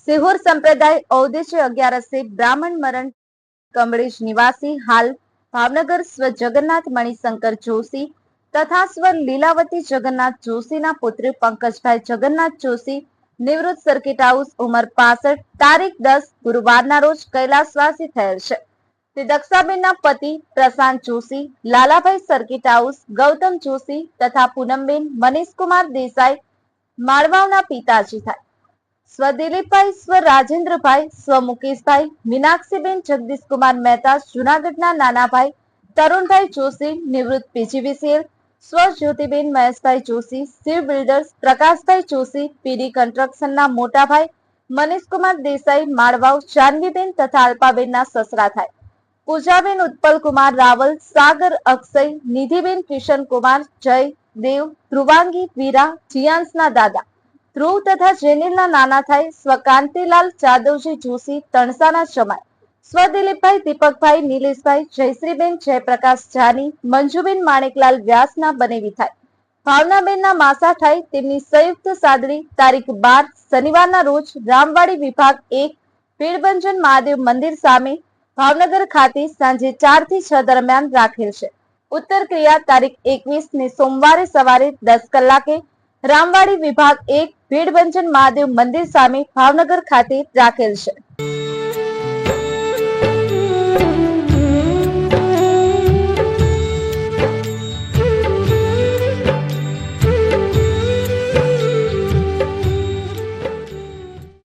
સિહોર સંપ્રદાય ઔદેશ્ય 11 બ્રાહ્મણ મરણ કમળેશ નિવાસી હાલ ભાવનગર સ્વ જગન્નાથ મણિશંકર જોશી તથા સ્વ લીલાવતી જગન્નાથ જોશીના પુત્ર પંકજભાઈ જગન્નાથ જોશી નિવૃત્ત સર્કિટ હાઉસ ઉંમર 65 તારીખ 10 ગુરુવારના રોજ કૈલાસવાસી થયેલ છે। તે દક્ષાબેનના પતિ પ્રશાંત જોશી લાલાભાઈ સર્કિટ હાઉસ ગૌતમ જોશી તથા પૂનમબેન મનીષકુમાર દેસાઈ માળવાવના પિતાજી થાય। સ્વ દિલીપભાઈ સ્વ રાજેન્દ્રભાઈ સ્વ મુકેશભાઈ મીનાક્ષીબેન જગદીશકુમાર મહેતા જુનાગઢના નાનાભાઈ તરુણભાઈ જોશી નિવૃત્ત પીજીવીસીએલ સ્વ જ્યોતિબેન મહેશભાઈ જોશી શિવ બિલ્ડર્સ પ્રકાશભાઈ જોશી પીડી કન્સ્ટ્રક્શનના મોટાભાઈ મનીષકુમાર દેસાઈ માળવાવ જાનવીબેન તથા અલ્પાબેનના સસરા થાય। પૂજાબેન ઉત્પલકુમાર રાવલ સાગર અક્ષય નિધિબેન કિશનકુમાર જય દેવ ધ્રુવાંગી વીરા જીયાંશના દાદા ધ્રુવ તથા જેનિલના નાના થાય। સ્વ કાંતિલાલ જાદવજી જોશી તણસાના જમાય સ્વ દિલીપભાઈ દીપકભાઈ નિલેશભાઈ જયશ્રીબેન જયપ્રકાશ જાની મંજુબેન માણેકલાલ વ્યાસના બનેવી થાય। ભાવનાબેનના માસા થાય। તેમની સંયુક્ત સાદડી તારીખ 12 શનિવારના રોજ રામવાડી વિભાગ 1 ભીડભંજન મહાદેવ મંદિર સામે ભાવનગર ખાતે સાંજે 4 થી 6 દરમિયાન રાખેલ છે। ઉત્તર ક્રિયા તારીખ 21 ને સોમવારે સવારે 10 કલાકે રામવાડી વિભાગ 1 ભીડભંજન મહાદેવ મંદિર સામે ભાવનગર ખાતે રાખેલ છે।